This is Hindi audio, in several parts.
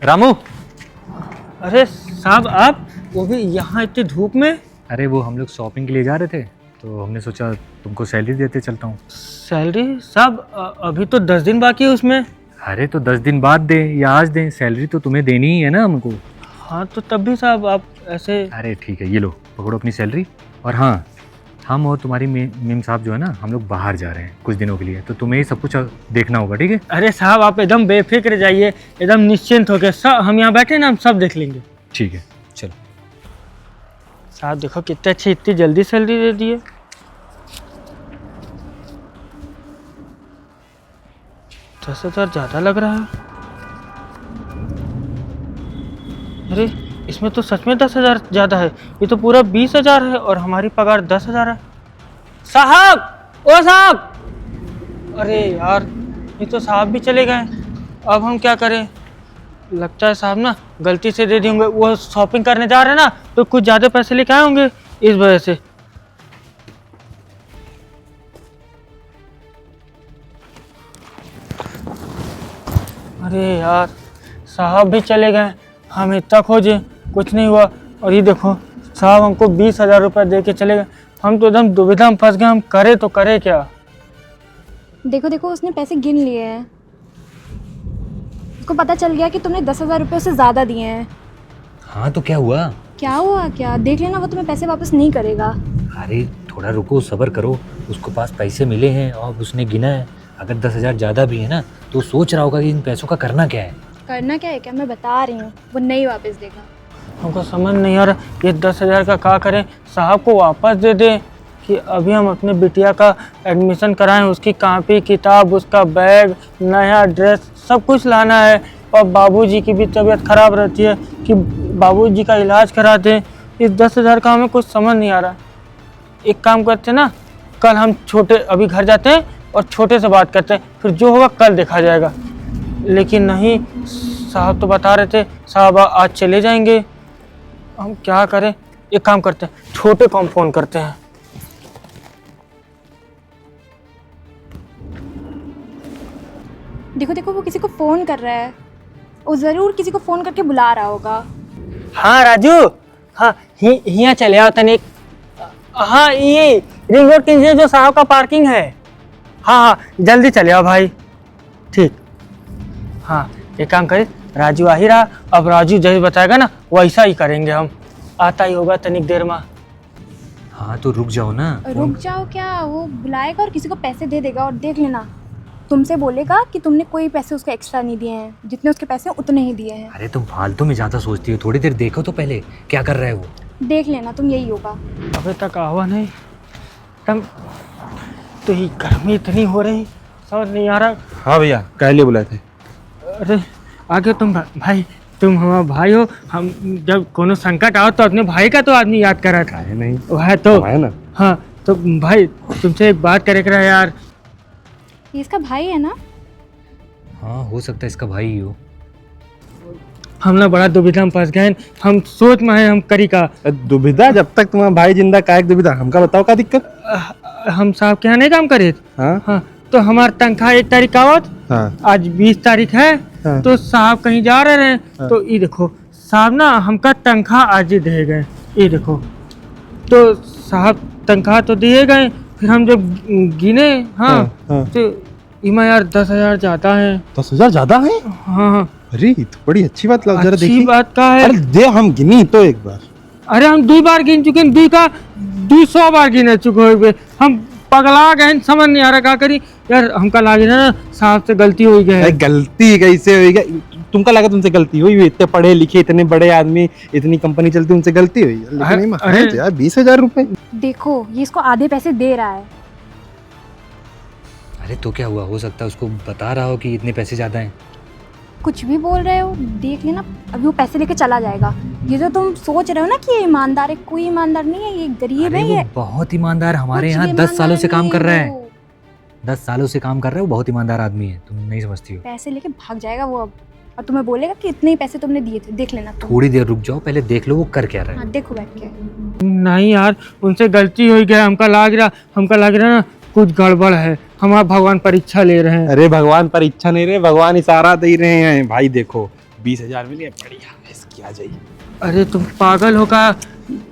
रामू। अरे साहब आप, वो भी यहाँ इतनी धूप में? अरे वो हम लोग शॉपिंग के लिए जा रहे थे तो हमने सोचा तुमको सैलरी देते चलता हूँ। सैलरी साहब अभी तो 10 दिन बाकी है उसमें। अरे तो 10 दिन बाद दे या आज दें, सैलरी तो तुम्हें देनी ही है ना हमको। हाँ तो तब भी साहब आप ऐसे। अरे ठीक है, ये लो पकड़ो अपनी सैलरी। और हाँ, हम और तुम्हारी मेम साहब जो है ना, हम लोग बाहर जा रहे हैं कुछ दिनों के लिए, तो तुम्हें ही सब कुछ देखना होगा, ठीक है? अरे साहब आप एकदम बेफिक्र जाइए, एकदम निश्चिंत होकर सब हम यहाँ बैठे ना, हम सब देख लेंगे। ठीक है चलो। साहब देखो कितने अच्छी, इतनी जल्दी सैलरी दे दी है। 10,000 ज़्यादा लग रहा है। अरे इसमें तो सच में 10,000 ज़्यादा है। ये तो पूरा 20,000 है और हमारी पगार 10,000 है। साहब, ओ साहब! अरे यार, ये तो साहब भी चले गए। अब हम क्या करें? लगता है साहब ना गलती से दे दिए होंगे। वो शॉपिंग करने जा रहे हैं ना, तो कुछ ज़्यादा पैसे लेके आए होंगे इस वजह से। अरे यार, साहब भी चले गए, हम इतना खोजे कुछ नहीं हुआ। और ये देखो साहब हमको 20,000 रुपये दे के चले गए। हम तो एकदम दुविधा में फंस गए, हम करे तो करे क्या? देखो देखो उसने पैसे गिन लिए हैं। उसको पता चल गया कि तुमने 10,000 रुपये उससे ज़्यादा दिए हैं। हाँ तो क्या हुआ? क्या हुआ क्या? देख लेना, वो तुम्हें पैसे वापस नहीं करेगा। अरे थोड़ा रुको, सब्र करो। उसको पास पैसे मिले हैं और उसने गिना है। अगर 10,000 ज़्यादा भी है ना, तो सोच रहा होगा कि इन पैसों का करना क्या है। करना क्या है क्या, मैं बता रही हूँ, वो नहीं वापस देगा। हमको समझ नहीं आ रहा ये 10,000 का क्या करें। साहब को वापस दे दें कि अभी हम अपने बिटिया का एडमिशन कराएं, उसकी कॉपी किताब, उसका बैग, नया ड्रेस, सब कुछ लाना है। और बाबूजी की भी तबीयत ख़राब रहती है कि बाबूजी का इलाज करा दें। इस 10,000 का हमें कुछ समझ नहीं आ रहा। एक काम करते हैं ना, कल हम छोटे अभी घर जाते हैं और छोटे से बात करते हैं, फिर जो होगा कल देखा जाएगा। लेकिन नहीं, साहब तो बता रहे थे साहब आज चले जाएंगे। हम क्या करें? एक काम करते हैं, छोटे को हम फ़ोन करते हैं। देखो देखो वो किसी को फ़ोन कर रहा है। वो ज़रूर किसी को फ़ोन करके बुला रहा होगा। हाँ राजू, हाँ यहाँ चले आओ तनिक। हाँ ये रिंग रोड के नीचे जो साहब का पार्किंग है। हाँ हाँ जल्दी चले आओ भाई। ठीक। हाँ एक काम करें, राजू आ ही रहा। अब राजू जैसे बताएगा ना वैसा ही करेंगे हम। आता ही होगा तनिक देर में। हाँ तो रुक जाओ ना। रुक जाओ क्या? वो बुलाएगा और किसी को पैसे दे देगा। और देख लेना, तुमसे बोलेगा कि तुमने कोई पैसे उसको एक्स्ट्रा नहीं दिए हैं, जितने उसके पैसे उतने ही दिए हैं। अरे तुम फालतू में ज़्यादा सोचती हो, थोड़ी देर देखो तो पहले क्या कर रहा है वो। देख लेना तुम, यही होगा। अभी तक आवा नहीं। तम तो ही गर्मी इतनी हो रही, समझ नहीं आ रहा। हाँ भैया, क्या लिए बुलाए थे? अरे आगे तुम भाई, तुम हमारा भाई हो। हम जब कोनो संकट आओ तो अपने भाई का तो आदमी याद करा था। है नहीं वह तो है ना। हाँ तो भाई तुमसे एक बात करे करा यार। ये इसका भाई है ना? हाँ हो सकता है इसका भाई ही हो। हम ना बड़ा दुविधा में फंस गए। हम सोच में है हम करी का। दुविधा? जब तक तुम्हारा भाई जिंदा काहे दुविधा? हमका बताओ क्या दिक्कत? हम साहब के यहाँ नहीं काम करे। हाँ हाँ तो हमारा तनख्वाह 1 तारीख का आवत। हाँ आज 20 तारीख है। हाँ। तो साहब कहीं जा रहे हैं। हाँ। तो ये देखो साहब ना हमका तनख्वाह आज ही दे गए। ये देखो तो साहब तनख्वाह तो दिए गए, फिर हम जब गिने हाँ, हाँ। तो इमा यार 10,000 ज़्यादा है। 10,000 ज्यादा है? हाँ हाँ अरे ये तो बड़ी अच्छी बात लग, जरा अच्छी देखिए। बात का है। अरे दे, हम गिनी तो एक बार। अरे हम 2 बार गिन चुके हैं, 2 का 200 बार गिने चुके हुए। हम पगला गए, समझ नहीं आ रहा क्या करी यार। हमका लागे ना साहब से गलती हो गई है। गलती कैसे हुई? तुमका लगा तुमसे गलती हुई? इतने पढ़े लिखे, इतने बड़े आदमी, इतनी कंपनी चलती, उनसे गलती हुई? लेकिन अरे यार 20,000 रुपए। देखो ये इसको आधे पैसे दे रहा है। अरे तो क्या हुआ? हो सकता है उसको बता रहा हो कि इतने पैसे ज़्यादा हैं। कुछ भी बोल रहे हो, देख लेना अभी वो पैसे लेके चला जाएगा। ये जो तुम सोच रहे हो ना कि ये ईमानदार है, कोई ईमानदार नहीं है, ये गरीब अरे है। वो ये बहुत ईमानदार, हमारे कुछ यहाँ भी 10 सालों से ईमानदार काम कर नहीं रहा है है। वो। 10 सालों से काम कर रहा है, वो बहुत ईमानदार आदमी है, तुम नहीं समझती हो। पैसे लेके भाग जाएगा वो अब, और तुम्हें बोलेगा कि इतने ही पैसे तुमने दिए थे। देख लेना तुम। थोड़ी देर रुक जाओ, पहले देख लो वो कर क्या रहा है। हाँ देखो बैठ के। नहीं यार उनसे गलती हो गया। हमका लग रहा ना कुछ गड़बड़ है। हमारा भगवान परीक्षा ले रहे हैं। अरे भगवान परीक्षा नहीं रहे, भगवान इशारा दे रहे हैं। भाई देखो, 20,000 मिले, बढ़िया इसकी आ जाइए। अरे तुम पागल हो का?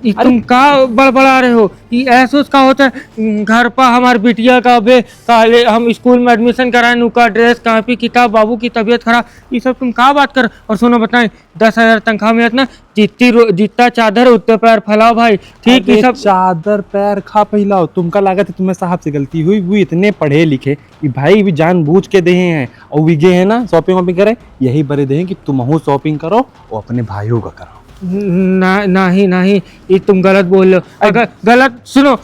ये तुम का बड़बड़ा रहे हो? ये ऐसा का होता है घर पर हमारी बिटिया का बे काले हम स्कूल में एडमिशन कराए उनका ड्रेस कॉपी किताब बाबू की तबीयत खराब ये सब तुम का बात कर। और सुनो बताएं 10,000 तनख्वाह में ना जितना चादर उतने पैर फैलाओ भाई ठीक ये सब चादर पैर खा फैलाओ। तुमका लागत है तुम्हें साहब से गलती हुई, वो इतने पढ़े लिखे कि भाई भी जानबूझ के दे हैं और वे गए हैं ना शॉपिंग वॉपिंग करे, यही बड़े दे कि तुम शॉपिंग करो और अपने भाइयों का करो। नहीं ये तुम गलत बोल रहे हो। अगर गलत सुनो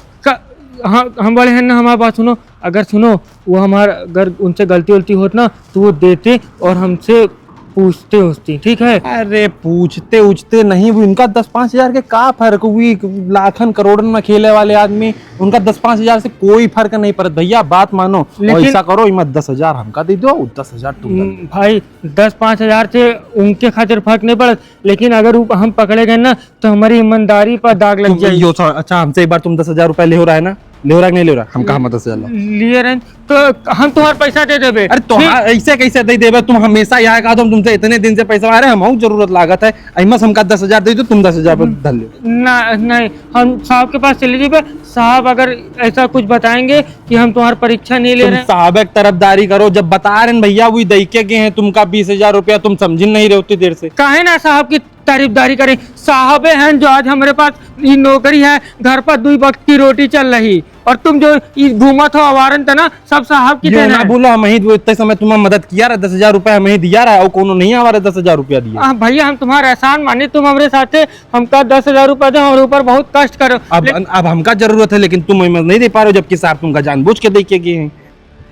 हम बड़े हैं ना हमारी बात सुनो। अगर सुनो वो हमारा अगर उनसे गलती वलती होती ना तो वो देते और हमसे पूछते उसती ठीक है। अरे पूछते उछते नहीं, वो इनका 10-5 हजार के का फर्क हुई, लाखन करोड़न में खेले वाले आदमी उनका 10-5 हजार से कोई फर्क नहीं पड़ता भैया, बात मानो। ऐसा करो इमत 10,000 हमका दे दो, 10,000 तुम भाई 10-5 हजार से उनके खातिर फर्क नहीं पड़ता, लेकिन अगर हम पकड़े गए ना तो हमारी ईमानदारी पर दाग लग जाएगी। अच्छा हमसे एक बार तुम 10,000 रुपए ले हो रहा है ना, ले हो रहा है नहीं ले हो रहा, हम कहा 10,000 लिए रहे तो हम तुम्हारा पैसा दे देबे। अरे तो ऐसे कैसे दे देबे, तुम हमेशा यहाँ का तुम तुमसे इतने दिन से पैसा आ रहे हैं, हम जरूरत लागत है अहिमत हमका 10,000 दे दो, तुम 10,000 पर धर लो। नहीं हम साहब के पास चले जाइए, साहब अगर ऐसा कुछ बताएंगे कि हम तुम्हारी परीक्षा नहीं ले रहे हैं। साहब एक तरफदारी करो, जब बता रहे हैं भैया वही दई के गए हैं तुमका 20,000 रुपया, तुम समझ नहीं रहे उतनी देर से। काहे ना साहब की तारीफदारी करें, साहबे हैं जो आज हमारे पास ये नौकरी है, घर पर 2 वक्त की रोटी चल रही, और तुम जो घूमत हो आवारन था ना सब साहब की देन है। बोलो हम इतने समय तुम्हें मदद किया रहा, 10,000 रुपया हमें दिया रहा और कोनो नहीं हमारे 10,000 रुपया दिया। भैया हम तुम्हारा एहसान माने, तुम हमारे साथ हमका 10,000 रुपया दे, हमारे ऊपर बहुत कष्ट करो। अब हमका जरूरत है लेकिन तुम हिम्मत नहीं दे पा रहे हो, जबकि साहब तुमका जानबूझ के देख के गए हैं।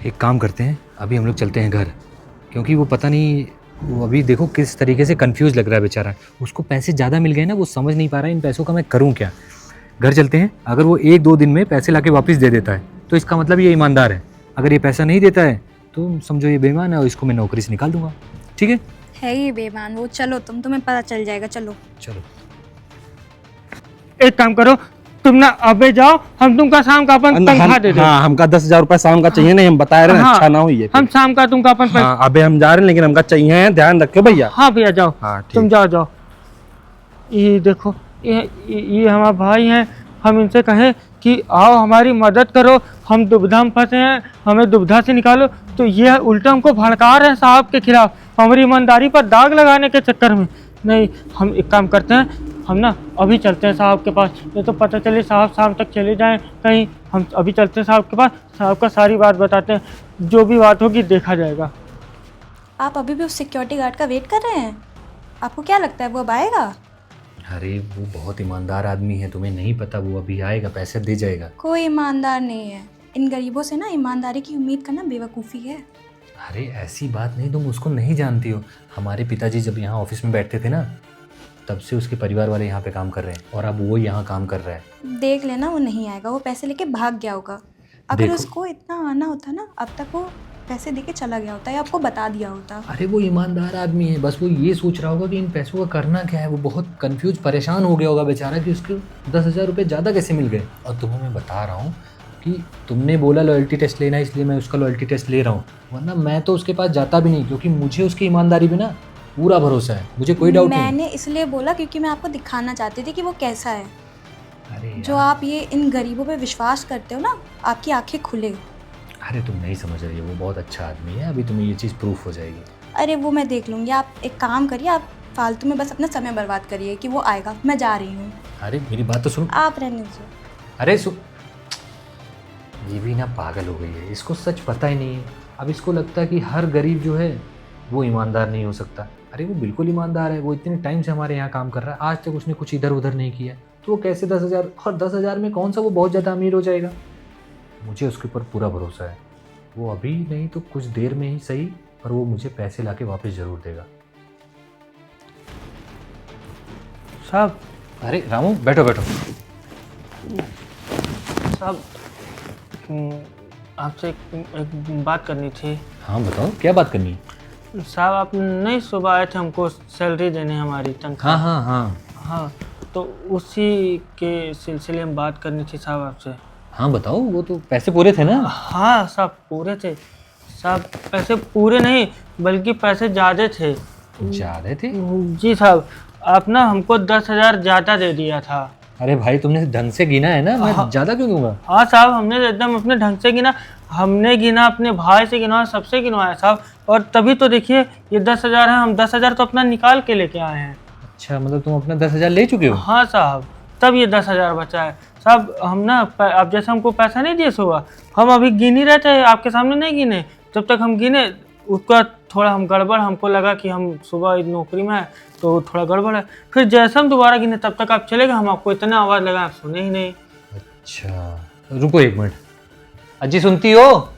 एक काम करते हैं, अभी हम लोग चलते हैं घर, क्योंकि वो पता नहीं वो अभी देखो किस तरीके से कंफ्यूज लग रहा है बेचारा। उसको पैसे ज़्यादा मिल गए ना, वो समझ नहीं पा रहा है इन पैसों का मैं करूँ क्या। घर चलते हैं, अगर वो 1-2 दिन में पैसे लाके वापस दे देता है तो इसका मतलब ये ईमानदार है। अगर ये पैसा नहीं देता है तो समझो ये बेईमान है और इसको मैं नौकरी से निकाल दूंगा। ठीक है ये बेईमान वो। चलो तुम्हें पता चल जाएगा। चलो एक काम करो तुम ना अबे जाओ, हम तुमका शाम का अपन तनख्वाह दे दे। हाँ हमका 10,000 रुपया शाम का चाहिए, नहीं हम बता रहे हैं अच्छा ना हो ये। हम शाम का तुमका अपन अबे हम जा रहे हैं लेकिन हमका चाहिए, ध्यान रखो भैया। हाँ भैया जाओ, तुम जाओ। ये देखो ये हमारे भाई हैं, हम इनसे कहें कि आओ हमारी मदद करो, हम दुविधा में फंसे हैं, हमें दुविधा से निकालो, तो ये उल्टा हमको भड़का रहे हैं साहब के खिलाफ, हमारी ईमानदारी पर दाग लगाने के चक्कर में। नहीं हम एक काम करते हैं, हम ना अभी चलते हैं साहब के पास, ये तो पता चले साहब शाम तक चले जाएं कहीं। हम अभी चलते हैं साहब के पास, साहब का सारी बात बताते हैं, जो भी बात होगी देखा जाएगा। आप अभी भी उस सिक्योरिटी गार्ड का वेट कर रहे हैं? आपको क्या लगता है वो अब आएगा? अरे वो बहुत ईमानदार आदमी है, तुम्हें नहीं पता, वो अभी आएगा, पैसे दे जाएगा। कोई ईमानदार नहीं है, इन गरीबों से ना ईमानदारी की उम्मीद करना बेवकूफ़ी है। अरे ऐसी बात नहीं, तुम उसको नहीं जानती हो। हमारे पिताजी जब यहाँ ऑफिस में बैठते थे ना, तब से उसके परिवार वाले यहाँ पे काम कर रहे हैं और अब वो यहाँ काम कर रहा है। देख लेना वो नहीं आएगा, वो पैसे लेके भाग गया होगा। अगर उसको इतना आना होता ना अब तक वो पैसे देके चला गया होता या आपको बता दिया होता। अरे वो ईमानदार आदमी है, बस वो ये सोच रहा होगा कि इन पैसों का करना क्या है। वो बहुत कंफ्यूज परेशान हो गया होगा बेचारा कि उसके 10,000 रुपये ज़्यादा कैसे मिल गए। और तुम्हें मैं बता रहा हूँ कि तुमने बोला लॉयल्टी टेस्ट लेना, इसलिए मैं उसका लॉयल्टी टेस्ट ले रहा हूँ, वरना मैं तो उसके पास जाता भी नहीं, क्योंकि मुझे उसकी ईमानदारी पे ना पूरा भरोसा है, मुझे कोई डाउट नहीं। मैंने इसलिए बोला क्योंकि मैं आपको दिखाना चाहती थी कि वो कैसा है। अरे जो आप ये इन गरीबों पे विश्वास करते हो ना, आपकी आंखें खुले। अरे तुम नहीं समझ रही हो, वो बहुत अच्छा आदमी है, अभी तुम्हें ये चीज़ प्रूफ हो जाएगी। अरे वो मैं देख लूँगी, आप एक काम करिए, आप फालतू में बस अपना समय बर्बाद करिए कि वो आएगा, मैं जा रही हूँ। अरे मेरी बात तो सुनो। आप रहने दीजिए। अरे ये भी ना पागल हो गई है, इसको सच पता ही नहीं है। अब इसको लगता है कि हर गरीब जो है वो ईमानदार नहीं हो सकता। अरे वो बिल्कुल ईमानदार है, वो इतने टाइम से हमारे यहाँ काम कर रहा है, आज तक उसने कुछ इधर उधर नहीं किया, तो वो कैसे 10,000, और 10,000 में कौन सा वो बहुत ज़्यादा अमीर हो जाएगा। मुझे उसके ऊपर पूरा भरोसा है, वो अभी नहीं तो कुछ देर में ही सही, पर वो मुझे पैसे लाके वापस ज़रूर देगा। साहब। अरे रामू बैठो बैठो। साहब आपसे एक बात करनी थी। हाँ बताओ क्या बात करनी है। साहब आप नहीं सुबह आए थे हमको सैलरी देने हमारी तनख्वाह। हाँ तो उसी के सिलसिले में बात करनी थी साहब आपसे। हाँ बताओ, वो तो पैसे पूरे थे ना। हाँ साहब पूरे थे साहब, पैसे पूरे नहीं बल्कि पैसे ज़्यादा थे। ज़्यादा थे? जी साहब, आप ना हमको 10,000 ज़्यादा दे दिया था। अरे भाई तुमने ढंग से गिना है ना, मैं ज़्यादा क्यों दूंगा? हाँ साहब, हमने एकदम अपने ढंग से गिना, हमने गिना, अपने भाई से गिनवाया, सबसे गिनवाया साहब। और तभी तो देखिए ये 10,000 है, हम 10,000 तो अपना निकाल के लेके आए हैं। अच्छा, मतलब तुम अपना 10,000 ले चुके हो? हाँ साहब, तब ये 10,000 बचा है साहब। हम ना अब जैसे हमको पैसा नहीं दिए सुबह, हम अभी गिन ही रहे थे, आपके सामने नहीं गिने। जब तक हम गिने उसका थोड़ा हम गड़बड़, हमको लगा कि हम सुबह नौकरी में है तो थोड़ा गड़बड़ है। फिर जैसे हम दोबारा गिने तब तक आप चले गए, हम आपको इतना आवाज़ लगा, आप सुने ही नहीं। अच्छा रुको 1 मिनट। अजी सुनती हो?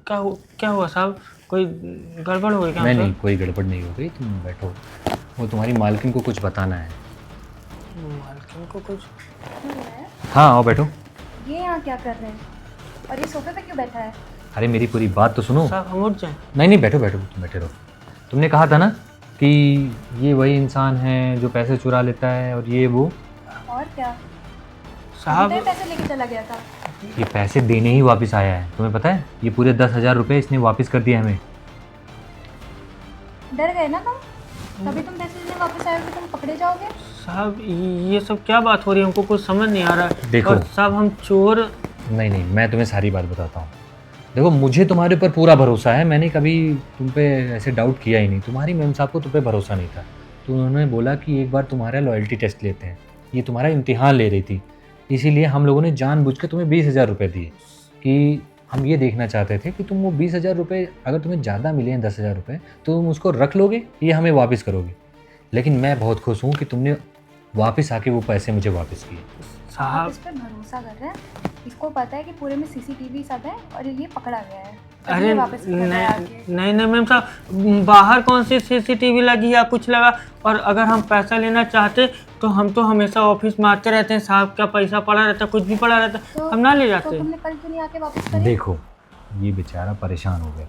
क्या हुआ साहब, कोई गड़बड़ हो गई क्या? नहीं, कोई गड़बड़ नहीं हो गई, तुम बैठो। वो तुम्हारी मालकिन को कुछ बताना है। मालकिन को कुछ? हाँ आओ बैठो। ये यहाँ क्या कर रहे हैं और ये सोफे पे क्यों बैठा है? अरे मेरी पूरी बात तो सुनो। साहब हम उठ जाएं? नहीं बैठो बैठो, तुम बैठे रहो। तुमने कहा था ना कि ये वही इंसान है जो पैसे चुरा लेता है और ये वो। और क्या? साहब कितने पैसे लेके चला गया था? ये पैसे देने ही वापस आया है, तुम्हें पता है? ये पूरे 10,000 रुपये इसने वापस कर दिया हमें। डर गए ना तुम? तभी तुम पैसे लेने वापस आए हो कि तुम पकड़े जाओगे? साहब ये सब क्या बात हो रही है, हमको कुछ समझ नहीं आ रहा है। देखो। और साहब हम चोर? नहीं, मैं तुम्हें सारी बात बताता हूँ। देखो मुझे तुम्हारे ऊपर पूरा भरोसा है, मैंने कभी तुम पे ऐसे डाउट किया ही नहीं। तुम्हारी मैम साहब को तुम पे भरोसा नहीं था, तो उन्होंने बोला कि एक बार तुम्हारा लॉयल्टी टेस्ट लेते हैं। ये तुम्हारा इम्तिहान ले रही थी, इसीलिए हम लोगों ने जानबूझ के तुम्हें 20,000 रुपये दिए कि हम ये देखना चाहते थे कि तुम वो 20,000 रुपये अगर तुम्हें ज़्यादा मिले हैं 10,000 रुपये तो तुम उसको रख लोगे या हमें वापस करोगे। लेकिन मैं बहुत खुश हूँ कि तुमने वापस आके वो पैसे मुझे वापस किए। आप साहब इस पे भरोसा कर रहे हैं? इसको पता है कि पूरे में सीसीटीवी सब है और ये पकड़ा गया है। तभी अरे ये वापस कर रहा है आके। नहीं मैम साहब, बाहर कौन सी सीसीटीवी लगी या कुछ लगा? और अगर हम पैसा लेना चाहते तो हम तो हमेशा ऑफिस में आते रहते हैं, साहब का पैसा पड़ा रहता, कुछ भी पड़ा रहता, तो हम ना ले तो जाते। तुमने कल क्यों नहीं आके वापस करे? देखो ये बेचारा परेशान हो गया,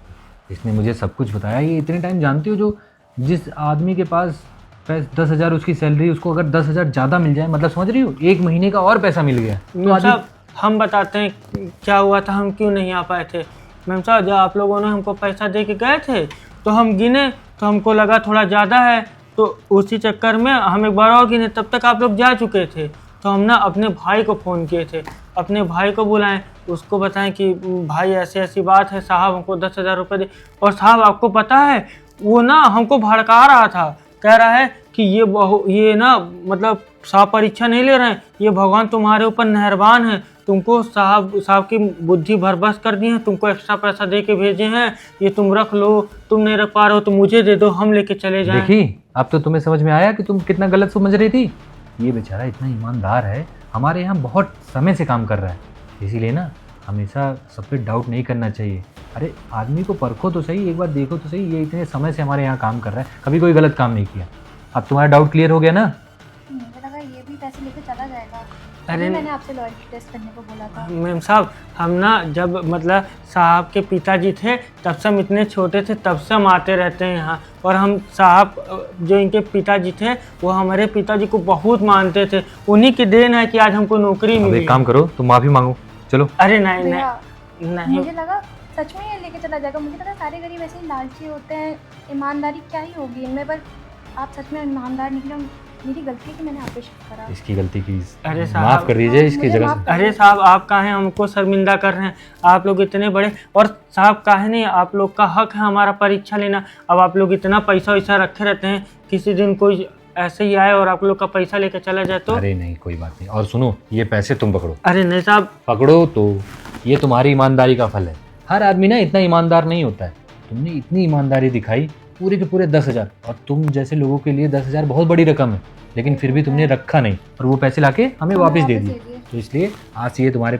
इसने मुझे सब कुछ बताया। ये इतने टाइम जानती हो, जो जिस आदमी के पास 10,000 उसकी सैलरी, उसको अगर 10,000 ज़्यादा मिल जाए, मतलब समझ रही हो, 1 महीने का और पैसा मिल गया। तो मैम साहब हम बताते हैं क्या हुआ था, हम क्यों नहीं आ पाए थे। मैम साहब जब आप लोगों ने हमको पैसा दे के गए थे तो हम गिने तो हमको लगा थोड़ा ज़्यादा है, तो उसी चक्कर में हम एक बार और गिने, तब तक आप लोग जा चुके थे। तो हम ना अपने भाई को फ़ोन किए थे, अपने भाई को बुलाएं, उसको बताएं कि भाई ऐसी ऐसी बात है, साहब हमको 10,000 रुपये दे। और साहब आपको पता है वो ना हमको भड़का रहा था, कह रहा है कि ये ना मतलब साहब परीक्षा नहीं ले रहे हैं, ये भगवान तुम्हारे ऊपर मेहरबान है, तुमको साहब की बुद्धि भरबस कर दी है, तुमको एक्स्ट्रा पैसा दे के भेजे हैं, ये तुम रख लो, तुम नहीं रख पा रहे हो तो मुझे दे दो, हम लेके चले जाएं। देखी अब तो तुम्हें समझ में आया कि तुम कितना गलत समझ रही थी। ये बेचारा इतना ईमानदार है, हमारे यहाँ बहुत समय से काम कर रहा है, इसीलिए ना हमेशा सब पे डाउट नहीं करना चाहिए। अरे आदमी को परखो तो सही, एक बार देखो तो सही, ये इतने समय से हमारे यहाँ काम कर रहा है, कभी कोई गलत काम नहीं किया। अब तुम्हारा डाउट क्लियर हो गया ना? मुझे लगा ये भी पैसे लेके चला जाएगा। अरे मैंने आपसे लॉयल्टी टेस्ट करने को बोला था। मैम साहब हम ना जब मतलब साहब के पिताजी थे तब से हम इतने छोटे थे, तब से हम आते रहते हैं यहाँ। और हम साहब जो इनके पिताजी थे वो हमारे पिताजी को बहुत मानते थे, उन्हीं की देन है कि आज हमको नौकरी अब मिली। एक काम करो, तुम माफ़ी मांगो, चलो। अरे नहीं भैया, नहीं मुझे लगा सच में ये लेके चला जाएगा। मुझे लगा सारे गरीब ऐसे ही लालची होते हैं, ईमानदारी क्या ही होगी इनमें, पर आप सच में ईमानदार निकले। मेरी गलती है कि मैंने आप पे शक करा। इसकी गलती की अरे साहब, माफ़ कर दीजिए इसकी मुझे जगह माफ़ से। अरे साहब आप काहे हमको शर्मिंदा कर रहे हैं, आप लोग इतने बड़े, और साहब काहे नहीं, आप लोग का हक है हमारा परीक्षा लेना। अब आप लोग इतना पैसा वैसा रखे रहते हैं, किसी दिन कोई ऐसे ही आए और आप लोग का पैसा लेकर चला जाए तो? अरे नहीं कोई बात नहीं, और सुनो ये पैसे तुम पकड़ो। अरे नहीं साहब, पकड़ो तो, ये तुम्हारी ईमानदारी का फल है। हर आदमी ना इतना ईमानदार नहीं होता है, तुमने इतनी ईमानदारी दिखाई, पूरे के पूरे 10,000। और तुम जैसे लोगों के लिए 10,000 बहुत बड़ी रकम है, लेकिन फिर भी तुमने रखा नहीं और वो पैसे लाके हमें वापस दे दिए। तो इसलिए आज से ये तुम्हारे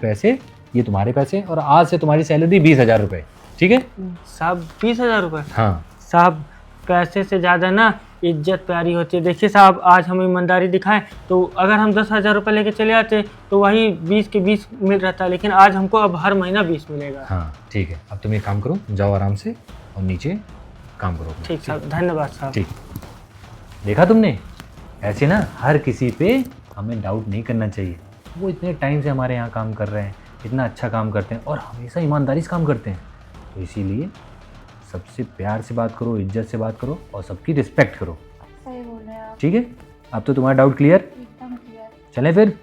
पैसे और आज से तुम्हारी सैलरी 20,000 रुपये, ठीक है? साहब 20,000 रुपये? हाँ साहब पैसे से ज़्यादा ना इज्जत प्यारी होती है। देखिए साहब आज हम ईमानदारी दिखाएं तो अगर हम 10,000 रुपये लेके चले आते तो वही 20 के 20 मिल रहता, लेकिन आज हमको अब हर महीना 20 मिलेगा। हाँ ठीक है, अब तुम एक काम करो, जाओ आराम से और नीचे काम करो। ठीक साहब, धन्यवाद साहब। ठीक, देखा तुमने, ऐसे ना हर किसी पे हमें डाउट नहीं करना चाहिए। वो इतने टाइम से हमारे यहाँ काम कर रहे हैं, इतना अच्छा काम करते हैं और हमेशा ईमानदारी से काम करते हैं, तो इसीलिए सबसे प्यार से बात करो, इज्जत से बात करो और सबकी रिस्पेक्ट करो। सही बोल रहे हैं आप, ठीक है, अब तो तुम्हारा डाउट क्लियर। एकदम क्लियर। चलें फिर।